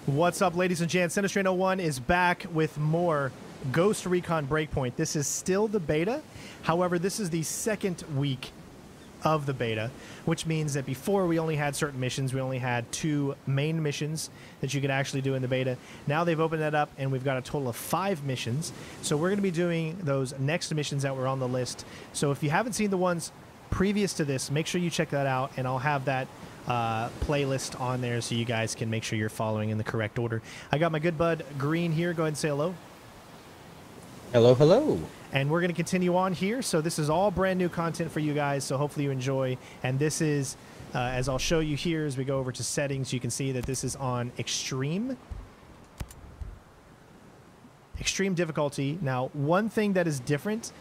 What's up, ladies and gents? CenterStrain01 is back with more Ghost Recon Breakpoint. This is still the beta. However, this is the second week of the beta, which means that before we only had certain missions. We only had 2 main missions that you could actually do in the beta. Now they've opened that up, and we've got a total of 5 missions. So we're going to be doing those next missions that were on the list. So if you haven't seen the ones previous to this, make sure you check that out, and I'll have that playlist on there so you guys can make sure you're following in the correct order. I got my good bud Green here. Go ahead and say hello. Hello, hello. And we're going to continue on here. So this is all brand new content for you guys, so hopefully you enjoy. And this is, as I'll show you here as we go over to settings, you can see that this is on extreme difficulty. Now, one thing that is different,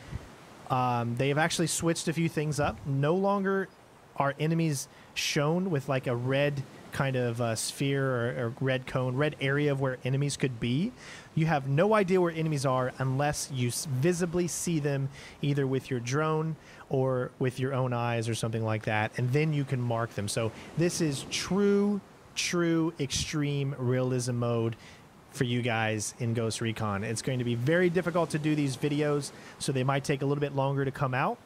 they have actually switched a few things up. No longer are enemies shown with like a red kind of sphere or red cone, red area of where enemies could be. You have no idea where enemies are unless you visibly see them either with your drone or with your own eyes or something like that, and then you can mark them. So this is true extreme realism mode for you guys in Ghost Recon. It's going to be very difficult to do these videos, so they might take a little bit longer to come out.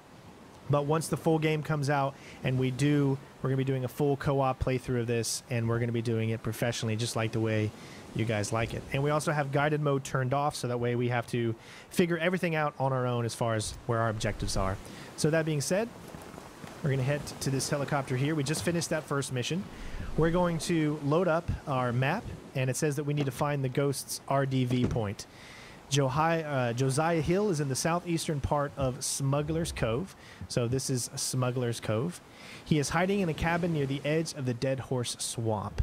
But once the full game comes out, and we're going to be doing a full co-op playthrough of this, and we're going to be doing it professionally, just like the way you guys like it. And we also have guided mode turned off, so that way we have to figure everything out on our own as far as where our objectives are. So that being said, we're going to head to this helicopter here. We just finished that first mission. We're going to load up our map, and it says that we need to find the Ghost's RDV point. Josiah Hill is in the southeastern part of Smuggler's Cove. So this is Smuggler's Cove. He is hiding in a cabin near the edge of the Dead Horse Swamp.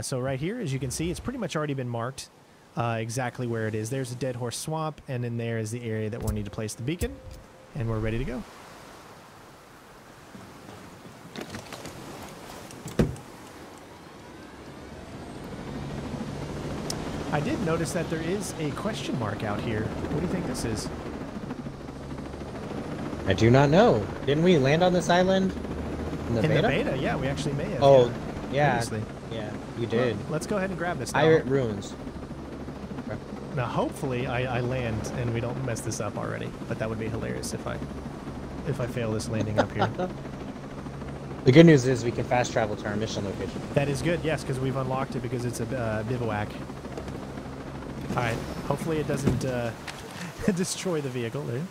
So right here, as you can see, it's pretty much already been marked exactly where it is. There's the Dead Horse Swamp, and then there is the area that we'll need to place the beacon. And we're ready to go. I did notice that there is a question mark out here. What do you think this is? I do not know. Didn't we land on this island in the beta? In the beta, yeah, we actually may have. Oh, yeah. Previously. Yeah, you did. Well, let's go ahead and grab this now. Pirate Ruins. Now, hopefully, I land and we don't mess this up already. But that would be hilarious if I fail this landing up here. The good news is we can fast travel to our mission location. That is good, yes, because we've unlocked it because it's a bivouac. All right. Hopefully it doesn't destroy the vehicle there.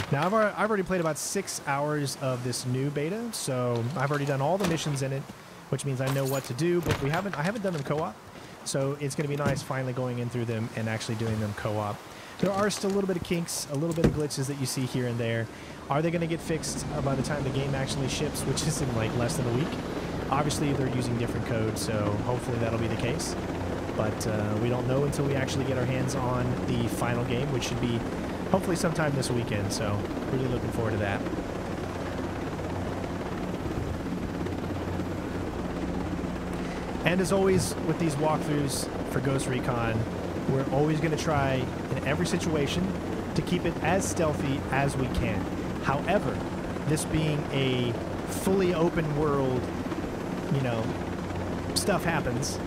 Now I've already played about 6 hours of this new beta, so I've already done all the missions in it, which means I know what to do. But I haven't done them co-op, so it's going to be nice finally going in through them and actually doing them co-op. There are still a little bit of kinks, a little bit of glitches that you see here and there. Are they going to get fixed by the time the game actually ships, which is in like less than a week? Obviously, they're using different code, so hopefully that'll be the case. But we don't know until we actually get our hands on the final game, which should be hopefully sometime this weekend. So really looking forward to that. And as always with these walkthroughs for Ghost Recon, we're always going to try in every situation to keep it as stealthy as we can. However, this being a fully open world, you know, stuff happens.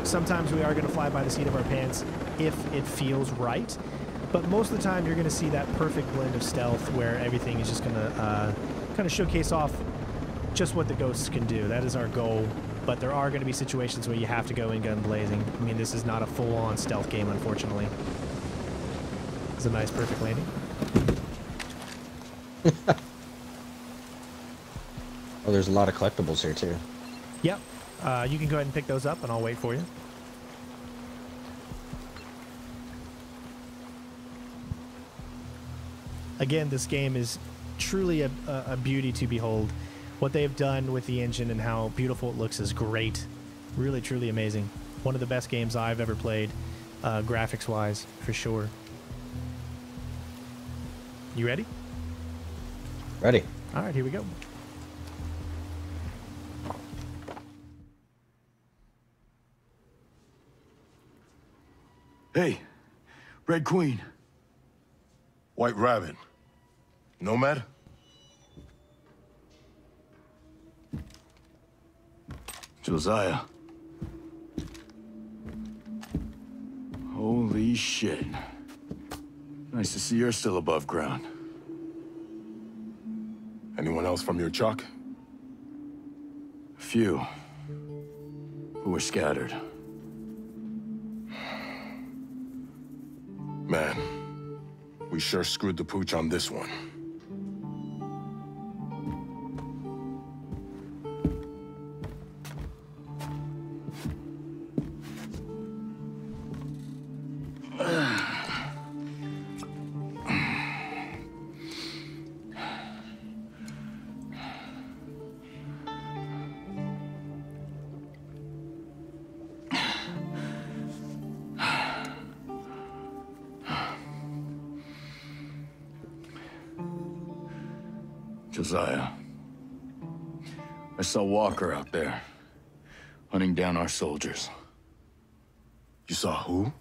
Sometimes we are going to fly by the seat of our pants if it feels right. But most of the time, you're going to see that perfect blend of stealth where everything is just going to kind of showcase off just what the ghosts can do. That is our goal. But there are going to be situations where you have to go in gun blazing. I mean, this is not a full-on stealth game, unfortunately. It's a nice, perfect landing. Oh, there's a lot of collectibles here, too. Yep. You can go ahead and pick those up, and I'll wait for you. Again, this game is truly a beauty to behold. What they've done with the engine and how beautiful it looks is great. Really, truly amazing. One of the best games I've ever played, graphics-wise, for sure. You ready? Ready. All right, here we go. Hey, Red Queen. White Rabbit. Nomad? Josiah. Holy shit. Nice to see you're still above ground. Anyone else from your chuck? A few. Who were scattered. Man, we sure screwed the pooch on this one. Josiah. I saw Walker out there, hunting down our soldiers. You saw who?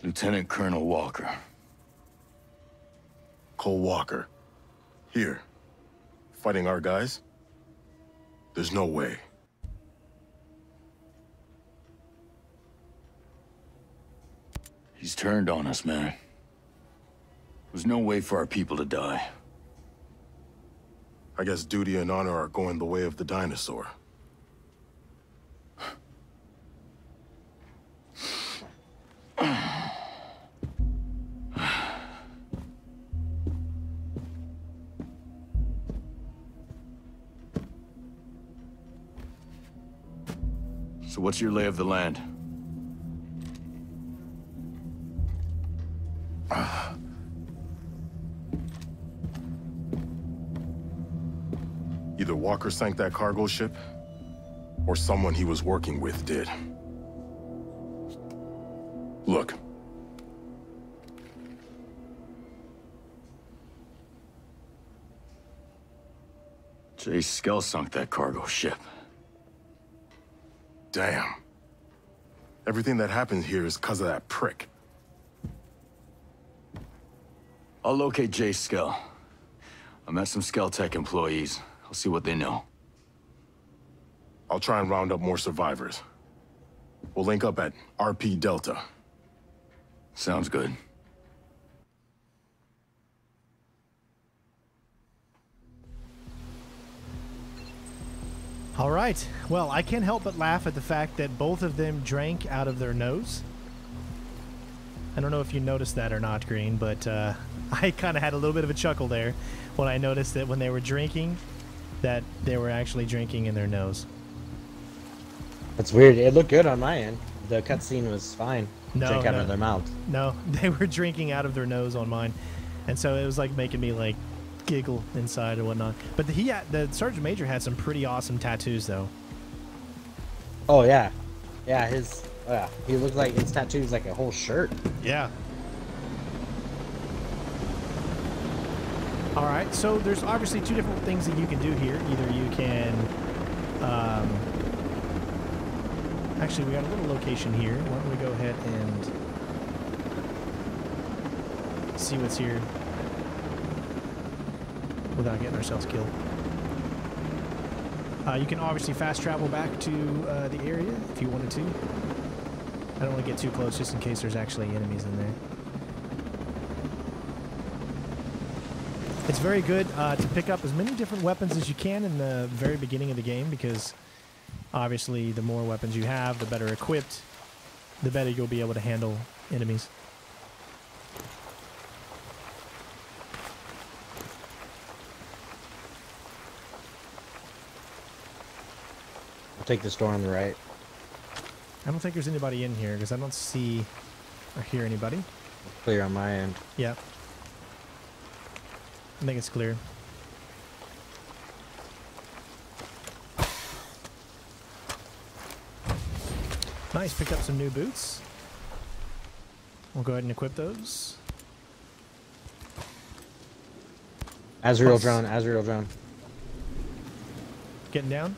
Lieutenant Colonel Walker. Cole Walker. Here. Fighting our guys? There's no way. He's turned on us, man. There's no way for our people to die. I guess duty and honor are going the way of the dinosaur. So what's your lay of the land? Either Walker sank that cargo ship, or someone he was working with did. Look. Jay Skell sunk that cargo ship. Damn. Everything that happened here is because of that prick. I'll locate Jay Skell. I met some Skell Tech employees. I'll see what they know. I'll try and round up more survivors. We'll link up at RP Delta. Sounds good. All right. Well, I can't help but laugh at the fact that both of them drank out of their nose. I don't know if you noticed that or not, Green, but I kind of had a little bit of a chuckle there when I noticed that when they were drinking, that they were actually drinking in their nose. That's weird. It looked good on my end. The cutscene was fine. No, Drink out of their mouth. No, they were drinking out of their nose on mine, and so it was like making me like giggle inside or whatnot. But the Sergeant Major had some pretty awesome tattoos, though. Oh yeah, yeah. He looked like his tattoos like a whole shirt. Yeah. All right, so there's obviously two different things that you can do here. Either you can, actually, we got a little location here. Why don't we go ahead and see what's here without getting ourselves killed. You can obviously fast travel back to the area if you wanted to. I don't want to get too close just in case there's actually enemies in there. It's very good to pick up as many different weapons as you can in the very beginning of the game, because obviously the more weapons you have, the better equipped, the better you'll be able to handle enemies. I'll take this door on the right. I don't think there's anybody in here because I don't see or hear anybody. Clear on my end. Yeah. I think it's clear. Nice, picked up some new boots. We'll go ahead and equip those. Azrael drone, Azrael drone. Getting down.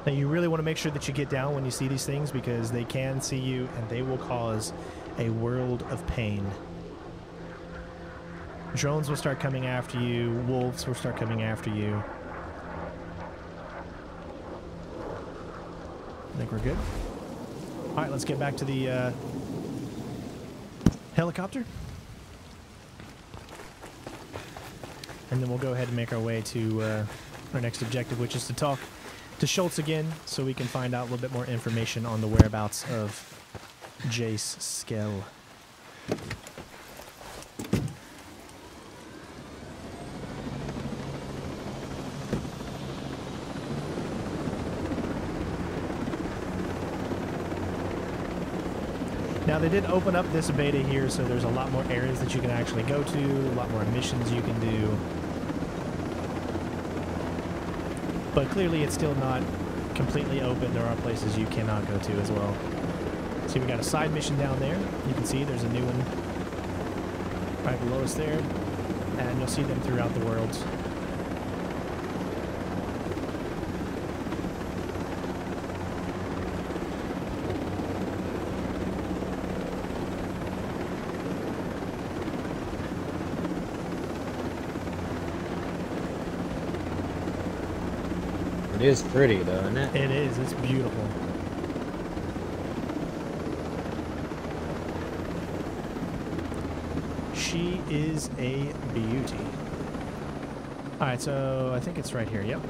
Now you really want to make sure that you get down when you see these things, because they can see you and they will cause a world of pain. Drones will start coming after you. Wolves will start coming after you. I think we're good. All right, let's get back to the helicopter. And then we'll go ahead and make our way to our next objective, which is to talk to Schultz again so we can find out a little bit more information on the whereabouts of Jace Skell. Now they did open up this beta here, so there's a lot more areas that you can actually go to, a lot more missions you can do. But clearly it's still not completely open. There are places you cannot go to as well. See, we got a side mission down there. You can see there's a new one right below us there. And you'll see them throughout the world. It is pretty though, isn't it? It is. It's beautiful. She is a beauty. All right, so I think it's right here. Yep.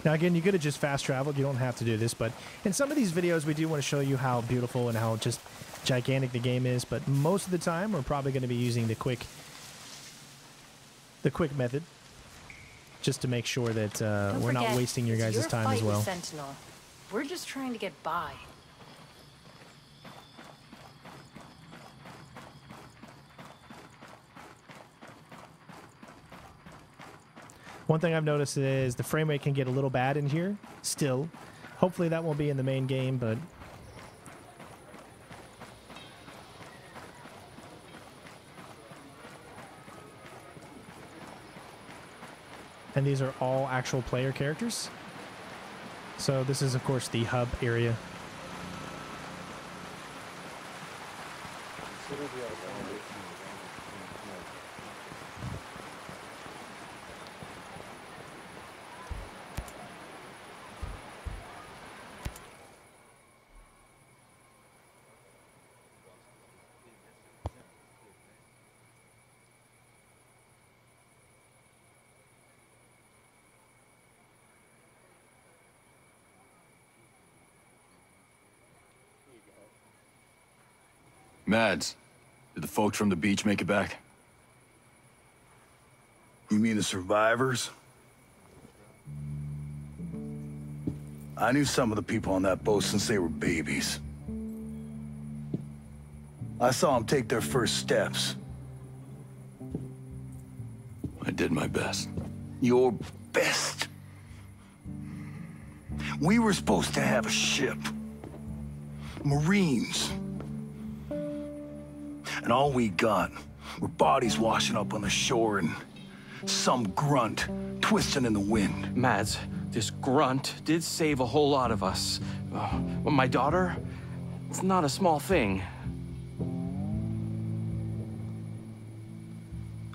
Now again, you could have just fast traveled. You don't have to do this, but in some of these videos, we do want to show you how beautiful and how just gigantic the game is. But most of the time, we're probably going to be using the quick method, just to make sure that we're not wasting your guys' time as well. Sentinel. We're just trying to get by. One thing I've noticed is the frame rate can get a little bad in here still. Hopefully that won't be in the main game, but and these are all actual player characters. So this is of course the hub area. Mads, did the folks from the beach make it back? You mean the survivors? I knew some of the people on that boat since they were babies. I saw them take their first steps. I did my best. Your best. We were supposed to have a ship. Marines. And all we got were bodies washing up on the shore and some grunt twisting in the wind. Mads, this grunt did save a whole lot of us. Well, my daughter, it's not a small thing.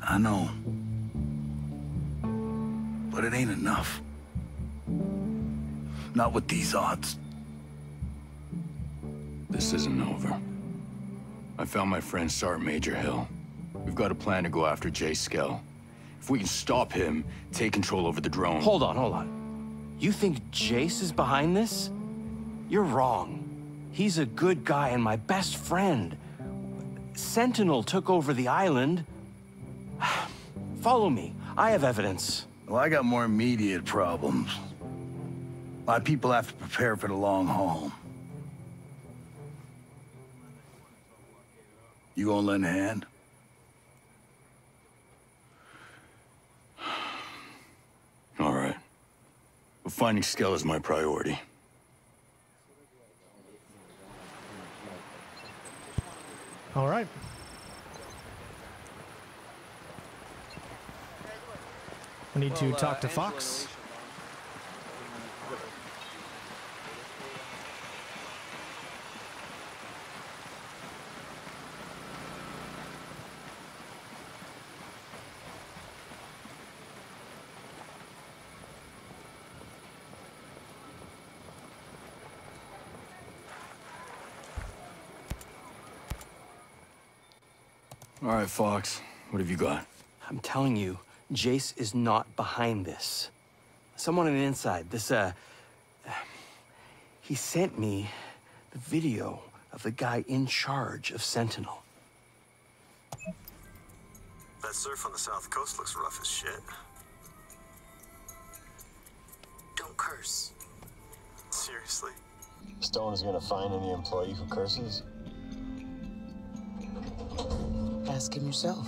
I know. But it ain't enough. Not with these odds. This isn't over. I found my friend Sergeant Major Hill. We've got a plan to go after Jace Skell. If we can stop him, take control over the drone... Hold on. You think Jace is behind this? You're wrong. He's a good guy and my best friend. Sentinel took over the island. Follow me. I have evidence. Well, I got more immediate problems. My people have to prepare for the long haul. You gonna lend a hand? All right. But finding Skell is my priority. All right. We need to talk to Fox. All right, Fox. What have you got? I'm telling you, Jace is not behind this. Someone on the inside, he sent me the video of the guy in charge of Sentinel. That surf on the south coast looks rough as shit. Don't curse. Seriously? Stone is gonna find any employee who curses? Ask him yourself.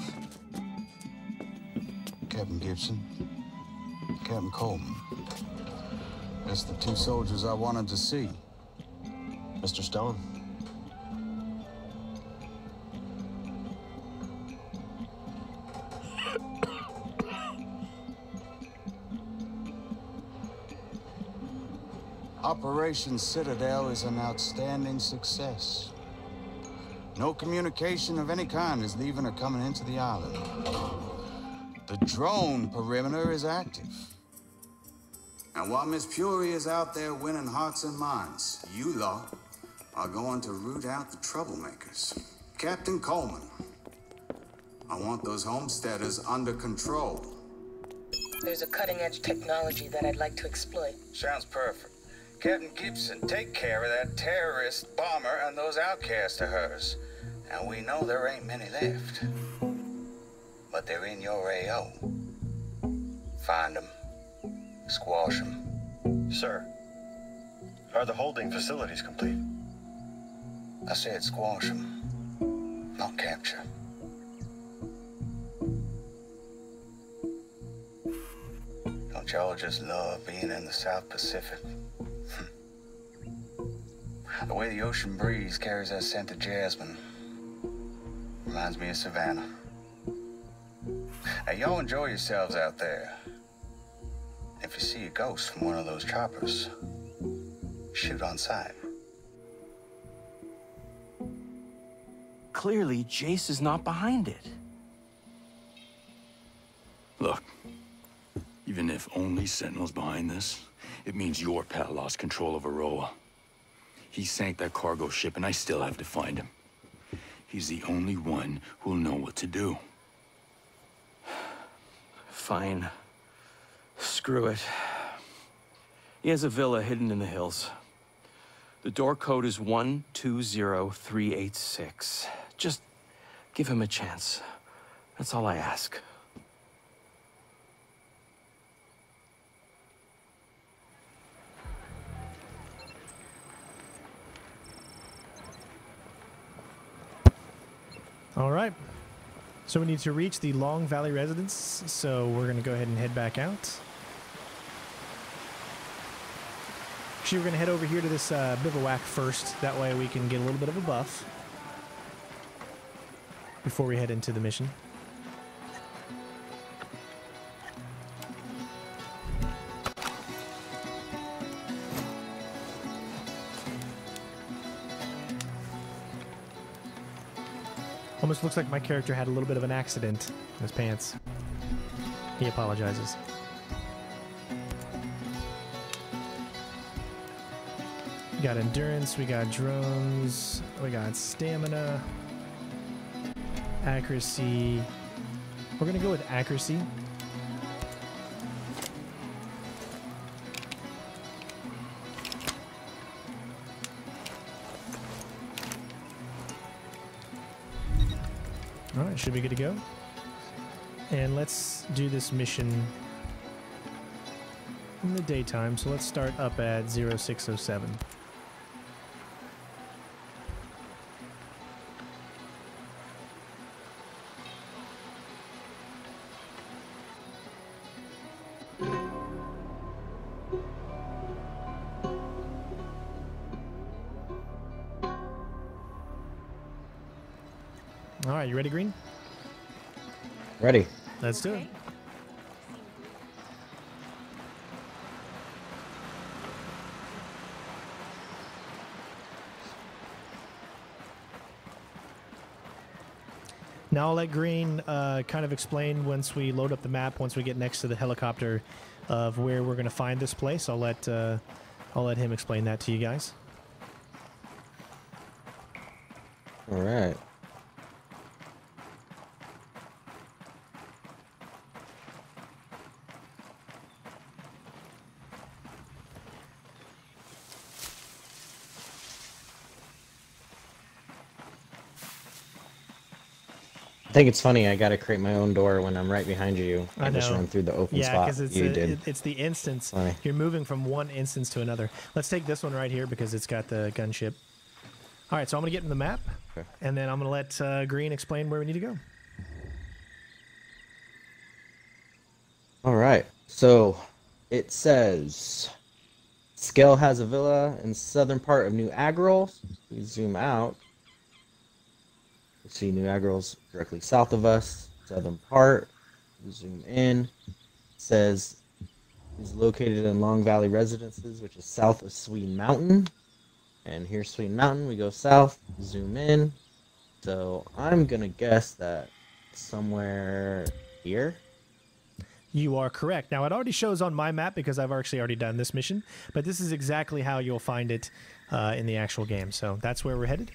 Captain Gibson, Captain Coleman. That's the two soldiers I wanted to see. Mr. Stone. Operation Citadel is an outstanding success. No communication of any kind is leaving or coming into the island. The drone perimeter is active. And while Miss Fury is out there winning hearts and minds, you lot are going to root out the troublemakers. Captain Coleman, I want those homesteaders under control. There's a cutting-edge technology that I'd like to exploit. Sounds perfect. Captain Gibson, take care of that terrorist bomber and those outcasts of hers. And we know there ain't many left. But they're in your AO. Find them. Squash them. Sir, are the holding facilities complete? I said squash them, not capture. Don't y'all just love being in the South Pacific? The way the ocean breeze carries that scent of jasmine reminds me of Savannah. Now, y'all enjoy yourselves out there. If you see a ghost from one of those choppers, shoot on sight. Clearly, Jace is not behind it. Look, even if only Sentinel's behind this, it means your pal lost control of Aroa. He sank that cargo ship, and I still have to find him. He's the only one who'll know what to do. Fine. Screw it. He has a villa hidden in the hills. The door code is 120386. Just give him a chance. That's all I ask. All right. So we need to reach the Long Valley residence, so we're going to go ahead and head back out. Actually, we're going to head over here to this bivouac first. That way we can get a little bit of a buff before we head into the mission. Almost looks like my character had a little bit of an accident in his pants. He apologizes. We got endurance, we got drones, we got stamina, accuracy. We're gonna go with accuracy. All right, should be good to go. And let's do this mission in the daytime. So let's start up at 0607. All right, you ready, Green? Ready. Let's do it. Now I'll let Green kind of explain once we load up the map, once we get next to the helicopter, of where we're going to find this place. I'll let him explain that to you guys. All right. I think it's funny. I gotta create my own door when I'm right behind you. I know. Just run through the open yeah, spot. because it's the instance. Funny. You're moving from one instance to another. Let's take this one right here because it's got the gunship. All right, so I'm gonna get in the map, Okay. and then I'm gonna let Green explain where we need to go. All right. So it says Skell has a villa in the southern part of New Agril. We zoom out. We see New Agril's directly south of us, southern part. We zoom in. It says he's located in Long Valley Residences, which is south of Sweden Mountain. And here's Sweden Mountain. We go south, zoom in. So I'm going to guess that somewhere here. You are correct. Now, it already shows on my map because I've actually already done this mission, but this is exactly how you'll find it in the actual game. So that's where we're headed.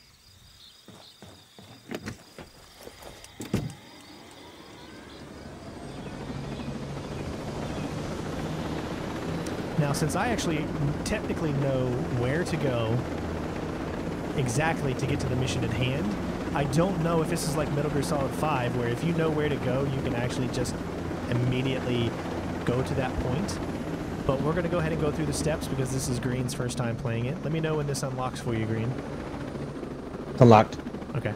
Now, since I actually technically know where to go exactly to get to the mission at hand, I don't know if this is like Metal Gear Solid 5, where if you know where to go, you can actually just immediately go to that point. But we're going to go ahead and go through the steps because this is Green's first time playing it. Let me know when this unlocks for you, Green. Unlocked. Okay.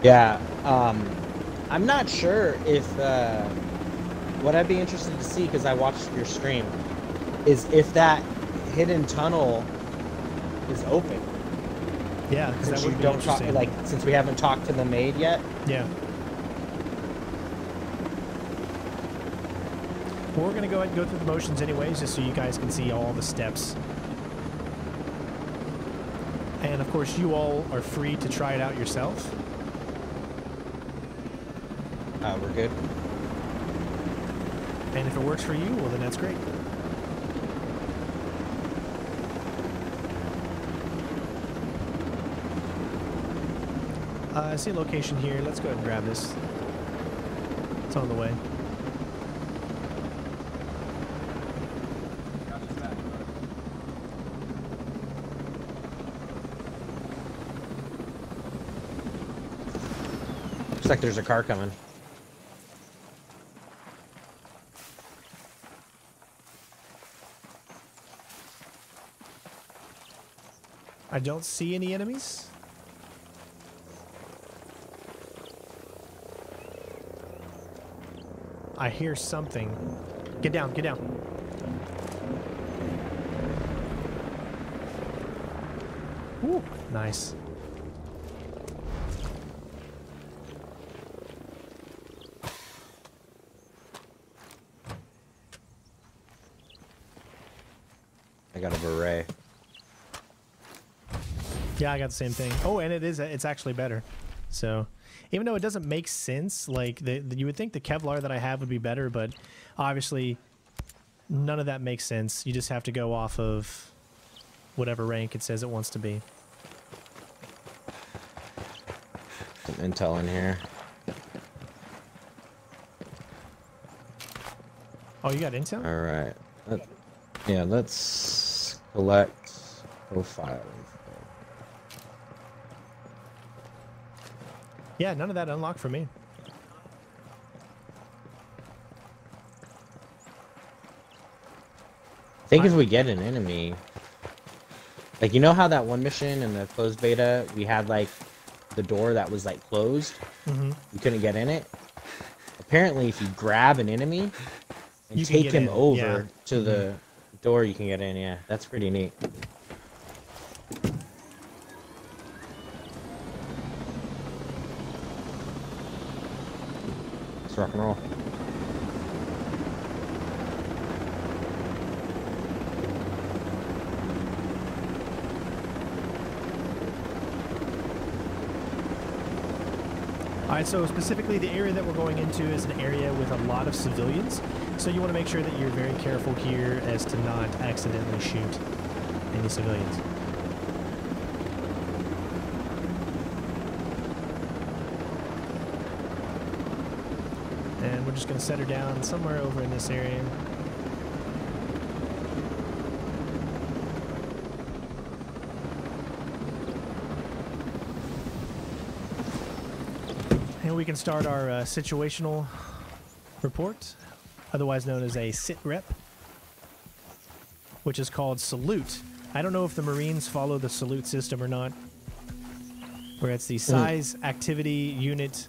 Yeah, I'm not sure if, what I'd be interested to see, because I watched your stream, is if that hidden tunnel is open. Yeah, because that Since would you be don't talk, interesting. like, since we haven't talked to the maid yet. Yeah. Well, we're going to go ahead and go through the motions anyways, just so you guys can see all the steps. And, of course, you all are free to try it out yourself. We're good. And if it works for you, well, then that's great. I see a location here. Let's go ahead and grab this. It's on the way. Looks like there's a car coming. I don't see any enemies. I hear something. Get down, get down. Ooh, nice. I got a beret. Yeah, I got the same thing. Oh, and it's actually better. So, even though it doesn't make sense, like you would think the Kevlar that I have would be better, but obviously none of that makes sense. You just have to go off of whatever rank it says it wants to be. Some intel in here. Oh, you got intel? All right. Yeah, let's collect profile. Yeah, none of that unlocked for me. I think if we get an enemy, like, you know how that one mission in the closed beta, we had like the door that was like closed? Mm-hmm. You couldn't get in it? Apparently, if you grab an enemy and You can take get him in, over yeah. to the door, you can get in. Yeah, that's pretty neat. Let's rock and roll. All right, so specifically the area that we're going into is an area with a lot of civilians. So you want to make sure that you're very careful here as to not accidentally shoot any civilians. And we're just going to set her down somewhere over in this area. And we can start our situational report, otherwise known as a sit rep, which is called salute. I don't know if the Marines follow the salute system or not, where it's the size, activity, unit,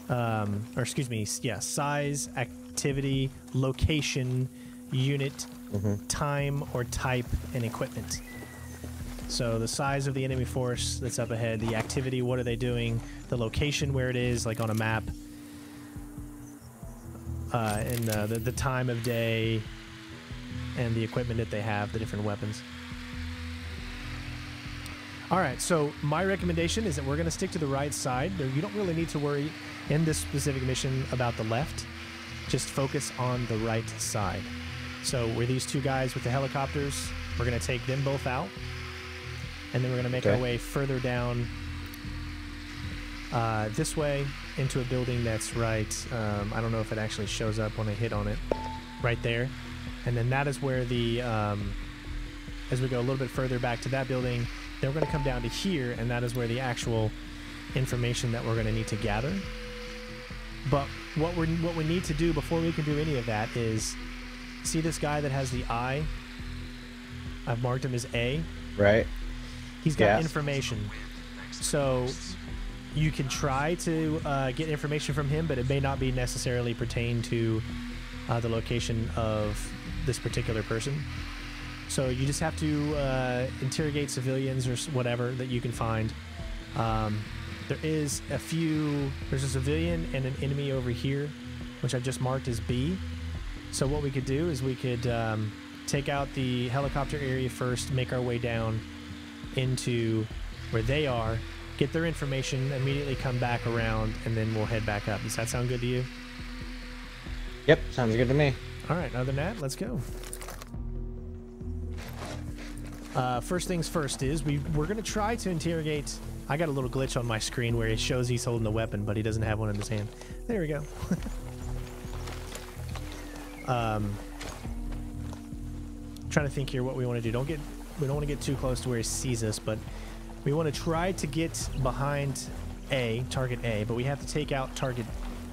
or excuse me, yeah, size, activity, location, unit, time, or type, and equipment. So the size of the enemy force that's up ahead, the activity, what are they doing, the location where it is, like on a map, and the time of day, and the equipment that they have, the different weapons. All right, so my recommendation is that we're going to stick to the right side. You don't really need to worry in this specific mission about the left. Just focus on the right side. So we're these two guys with the helicopters. We're going to take them both out. And then we're going to make our way further down this way into a building that's right. I don't know if it actually shows up when I hit on it. Right there. And then that is where the, as we go a little bit further back to that building, then we're going to come down to here, and that is where the actual information that we're going to need to gather. But what we need to do before we can do any of that is, see this guy that has the I? I've marked him as A. Right. He's got information. So you can try to get information from him, but it may not be necessarily pertain to the location of this particular person. So you just have to interrogate civilians or whatever that you can find. There's a civilian and an enemy over here, which I've just marked as B. So what we could do is we could take out the helicopter area first, make our way down into where they are, get their information, immediately come back around, and then we'll head back up. Does that sound good to you? Yep, sounds good to me. All right, other than that, let's go. First things first is we're going to try to interrogate. I got a little glitch on my screen where it shows he's holding a weapon, but he doesn't have one in his hand. There we go. Trying to think here what we want to do. We don't want to get too close to where he sees us, but we want to try to get behind target A, but we have to take out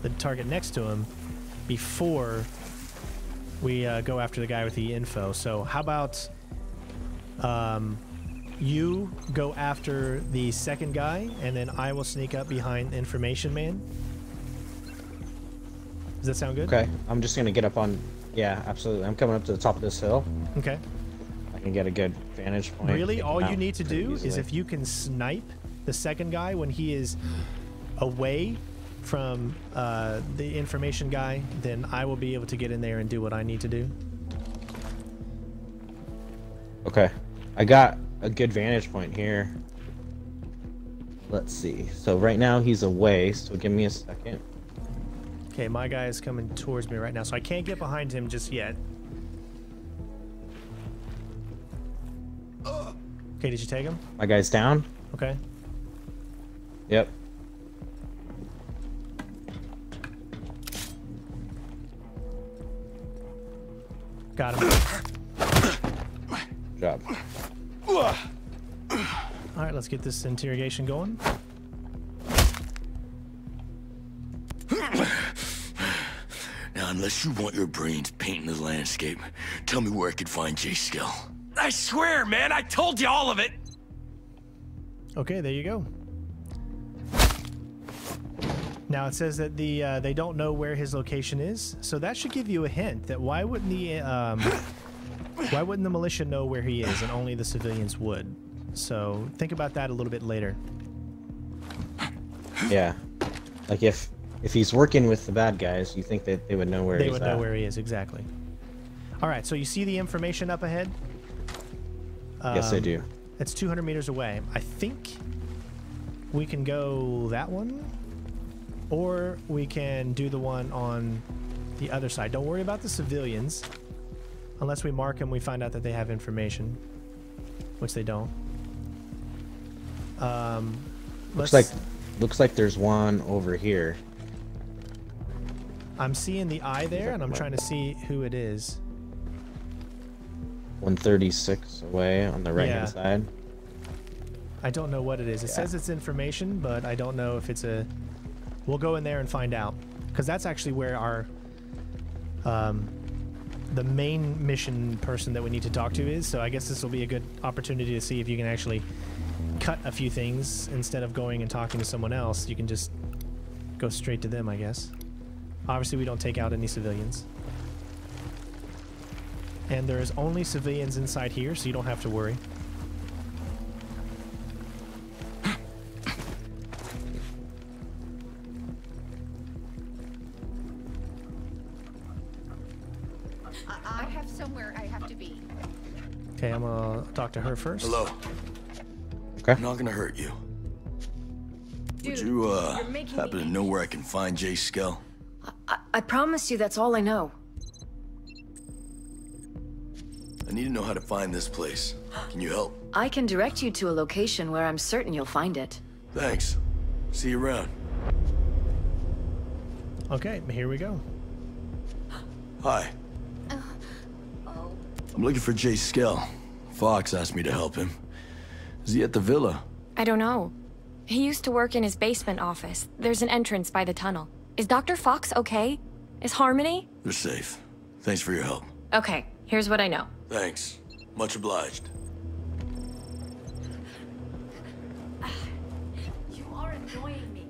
the target next to him before we go after the guy with the info. So how about you go after the second guy, and then I will sneak up behind Information Man. Does that sound good? Okay, I'm just gonna get up on. Yeah, absolutely. I'm coming up to the top of this hill. Okay. I can get a good vantage point. Really, all you need to do is if you can snipe the second guy when he is away from the information guy, then I will be able to get in there and do what I need to do. Okay. I got a good vantage point here. Let's see. So right now he's away, so give me a second. Okay, my guy is coming towards me right now, so I can't get behind him just yet. Okay, did you take him? My guy's down. Okay. Yep. Got him. Good job. All right, let's get this interrogation going. Now, unless you want your brains painting the landscape, tell me where I could find Jay Skell. I swear, man, I told you all of it. Okay, there you go. Now it says that they don't know where his location is, so that should give you a hint that why wouldn't the militia know where he is, and only the civilians would? So think about that a little bit later. Yeah, like if he's working with the bad guys, you think that they would know where he's at. They would know where he is, exactly. All right, so you see the information up ahead? Yes, I do. It's 200 meters away. I think we can go that one. or we can do the one on the other side. Don't worry about the civilians. Unless we mark them, we find out that they have information, which they don't. Looks like there's one over here. I'm seeing the eye there, and I'm trying to see who it is. 136 away on the right-hand side. I don't know what it is. It says it's information, but I don't know if it's a... We'll go in there and find out, because that's actually where our... the main mission person that we need to talk to is, so I guess this will be a good opportunity to see if you can actually cut a few things instead of going and talking to someone else. You can just go straight to them, I guess. Obviously, we don't take out any civilians. And there's only civilians inside here, so you don't have to worry. I have somewhere I have to be. Okay, I'm gonna talk to her first. Hello. Okay. I'm not gonna hurt you. Dude, would you, you're making happen me to know where I can find Jay Skell? I promise you that's all I know. I need to know how to find this place. Can you help? I can direct you to a location where I'm certain you'll find it. Thanks. See you around. Okay, here we go. Hi. I'm looking for Jay Skell. Fox asked me to help him. Is he at the villa? I don't know. He used to work in his basement office. There's an entrance by the tunnel. Is Dr. Fox okay? Is Harmony? They're safe. Thanks for your help. Okay, here's what I know. Thanks. Much obliged. You are annoying me.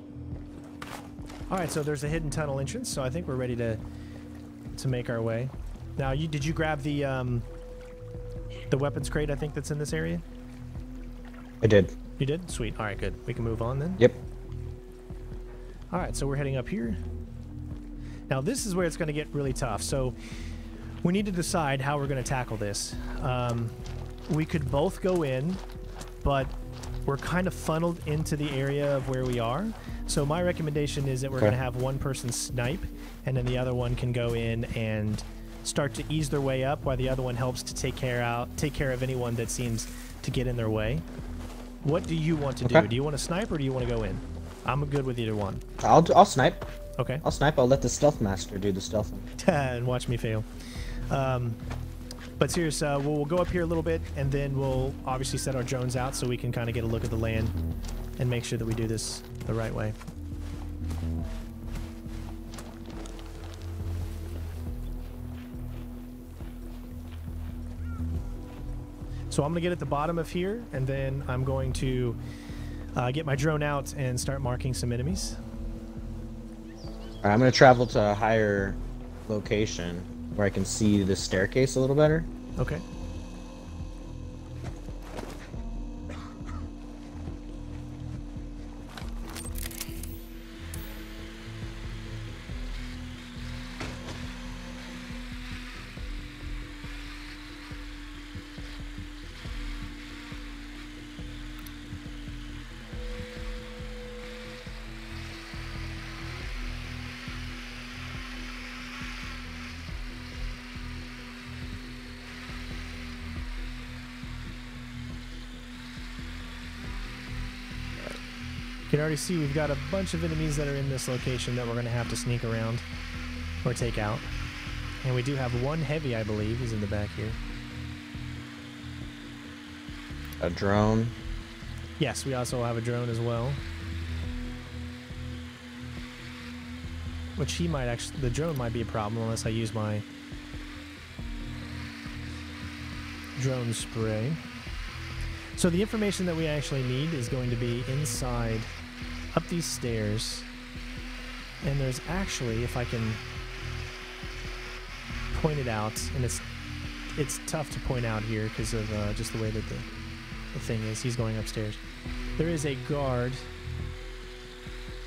All right, so there's a hidden tunnel entrance, so I think we're ready to make our way. Now, did you grab the weapons crate, I think, that's in this area? I did. You did? Sweet. All right, good. We can move on then. Yep. All right, so we're heading up here. Now, this is where it's going to get really tough. So we need to decide how we're going to tackle this. We could both go in, but we're kind of funneled into the area of where we are. So my recommendation is that we're going to have one person snipe, and then the other one can go in and start to ease their way up, while the other one helps to take care of anyone that seems to get in their way. What do you want to do? Do you want to snipe or do you want to go in? I'm good with either one. I'll snipe. Okay. I'll snipe. I'll let the stealth master do the stealth. And watch me fail. But serious, we'll go up here a little bit, and then we'll obviously set our drones out so we can kind of get a look at the land and make sure that we do this the right way. So I'm going to get at the bottom of here, and then I'm going to get my drone out and start marking some enemies. All right, I'm going to travel to a higher location where I can see the staircase a little better. Okay. You can already see we've got a bunch of enemies that are in this location that we're going to have to sneak around or take out. And we do have one heavy, I believe, is in the back here. A drone. Yes, we also have a drone as well. Which he might actually... The drone might be a problem unless I use my drone spray. So the information that we actually need is going to be inside, up these stairs. And there's actually, if I can point it out, and it's tough to point out here because of just the way that the thing is. He's going upstairs. There is a guard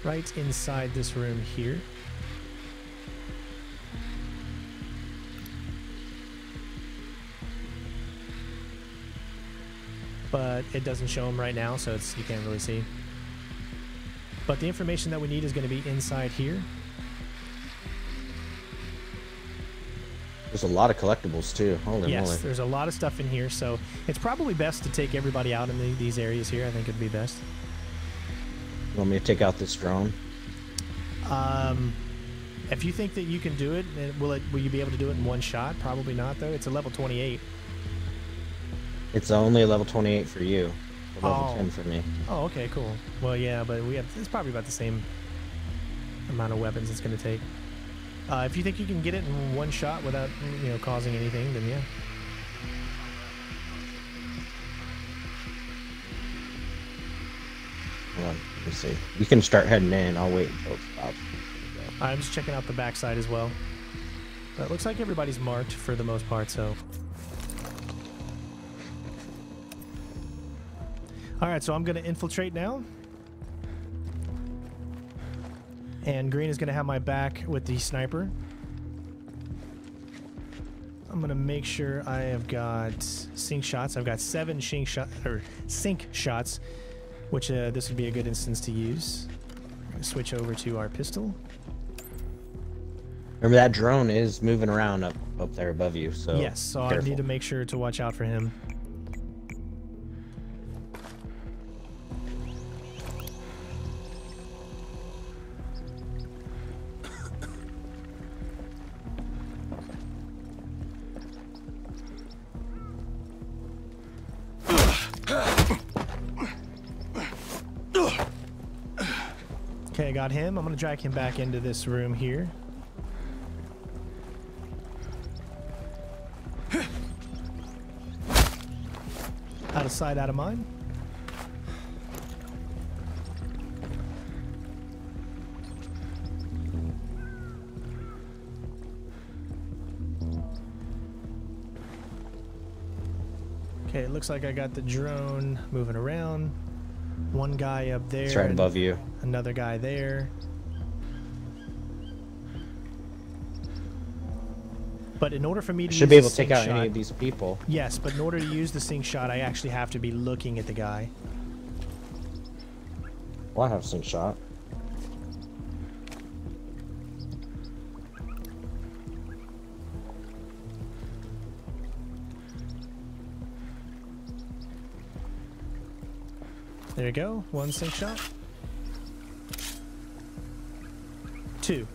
right inside this room here. But it doesn't show him right now, so you can't really see. But the information that we need is going to be inside here. There's a lot of collectibles too. Holy Yes, moly. there's a lot of stuff in here, so it's probably best to take everybody out in these areas here. I think it'd be best. You want me to take out this drone? If you think that you can do it, will you be able to do it in one shot? Probably not, though. It's a level 28. It's only a level 28 for you. A level 10 for me. Oh, okay, cool. Well, yeah, but it's probably about the same amount of weapons it's going to take. If you think you can get it in one shot without, causing anything, then yeah. Hold on, let me see. You can start heading in. I'll wait until it stops. I'm just checking out the backside as well. But it looks like everybody's marked for the most part, so. Alright, so I'm going to infiltrate now. And Green is going to have my back with the sniper. I'm going to make sure I have got sync shots. I've got 7 sync shots, which this would be a good instance to use. I'm going to switch over to our pistol. Remember that drone is moving around up there above you, so yes, so careful. I need to make sure to watch out for him. Okay, I got him. I'm going to drag him back into this room here. Out of sight, out of mind. Okay, it looks like I got the drone moving around. One guy up there. It's right above you. Another guy there. But in order for me to should be able to take out any of these people. Yes, but in order to use the sync shot, I actually have to be looking at the guy. Well, I have sync shot. There you go. 1 sync shot. 2.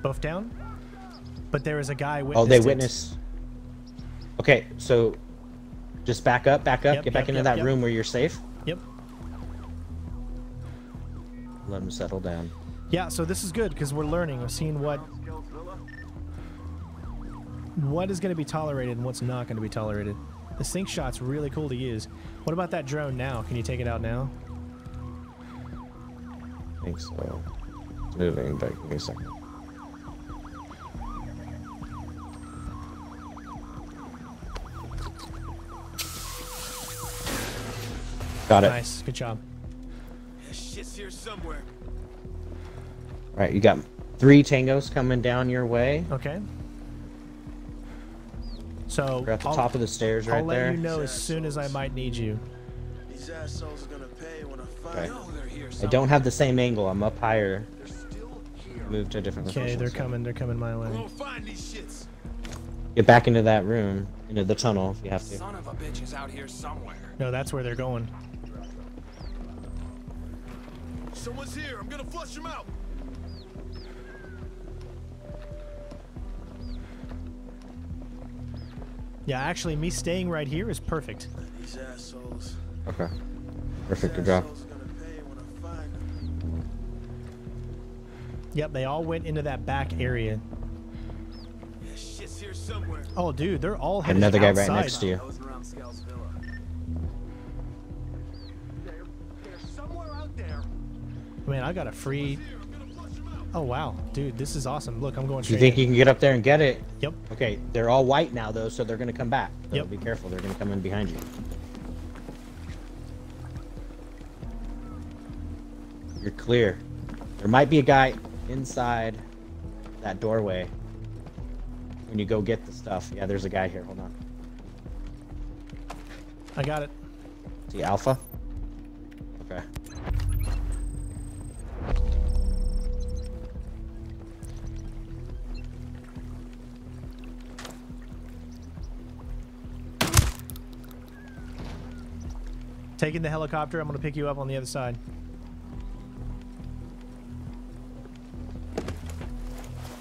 Both down, but there is a guy witnessed. Oh, they witness. Okay, so just back up, get back into that room where you're safe. Yep. Let them settle down. Yeah, so this is good because we're learning. We're seeing what is going to be tolerated and what's not going to be tolerated. The sync shot's really cool to use. What about that drone now? Can you take it out now? I think so. It's moving, but give me a second. Got it. Nice, good job. Shit's here somewhere. All right, you got 3 tangos coming down your way. Okay. So we're at the top of the stairs right there. I'll let you know as soon as I might need you. These assholes are gonna pay when I find out they're here. I don't have the same angle. I'm up higher. Move to a different location. Okay, they're coming. They're coming my way. Go find these shits. Get back into that room, into the tunnel if you have to. Son of a bitch is out here somewhere. No, that's where they're going. Someone's here. I'm gonna flush him out. Yeah, actually, me staying right here is perfect. These assholes. Okay. Perfect. Good job. Yep, they all went into that back area. Yeah, shit's here somewhere. Oh, dude, they're all headed Another guy outside. right next to you. Man, I got a free. Oh wow, dude, this is awesome. Look, I'm going Do you straight think in. you can get up there and get it? Yep. Okay, they're all white now though, so they're gonna come back. So Yep. Be careful. They're gonna come in behind you. You're clear. There might be a guy inside that doorway when you go get the stuff. Yeah, there's a guy here. Hold on. I got it. The Alpha? Okay. Taking the helicopter, I'm going to pick you up on the other side.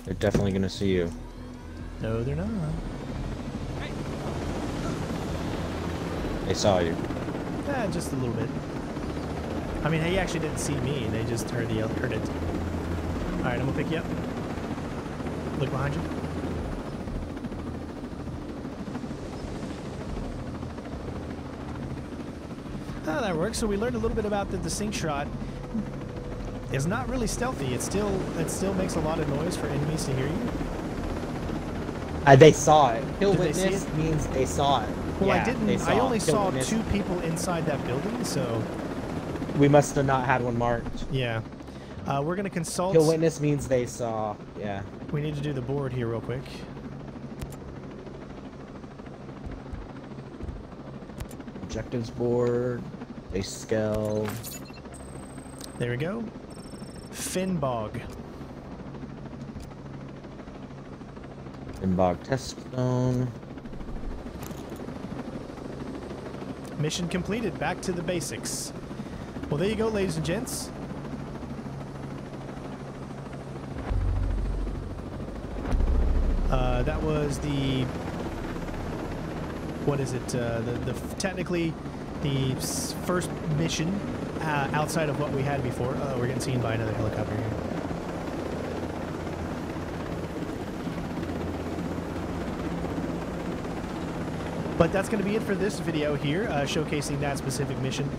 They're definitely going to see you. No, they're not. They saw you. Just a little bit. I mean, he actually didn't see me. They just heard it. All right, I'm going to pick you up. Look behind you. Oh, that works. So we learned a little bit about the sync shot. It's not really stealthy. It still makes a lot of noise for enemies to hear you. They saw it. Kill Did witness they see it? means they saw it. Well, yeah, I didn't. I only saw 2 people inside that building, so we must have not had one marked. Yeah. We're gonna consult. Kill witness means they saw. Yeah. We need to do the board here real quick. Objectives board. Base scale. There we go. Finbog. Finbog test zone. Mission completed. Back to the basics. Well, there you go, ladies and gents. That was the... What is it? Technically, the first mission outside of what we had before. We're getting seen by another helicopter here. But that's going to be it for this video here, showcasing that specific mission.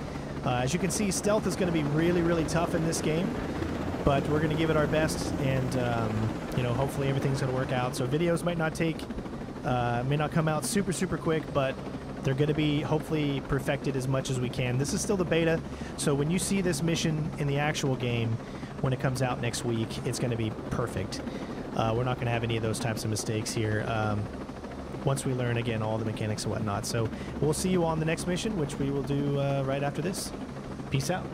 As you can see, stealth is going to be really, really tough in this game, but we're going to give it our best, and you know, hopefully everything's going to work out. So videos might not come out super, super quick, but they're going to be hopefully perfected as much as we can. This is still the beta, so when you see this mission in the actual game, when it comes out next week, it's going to be perfect. We're not going to have any of those types of mistakes here. Once we learn, again, all the mechanics and whatnot. So we'll see you on the next mission, which we will do right after this. Peace out.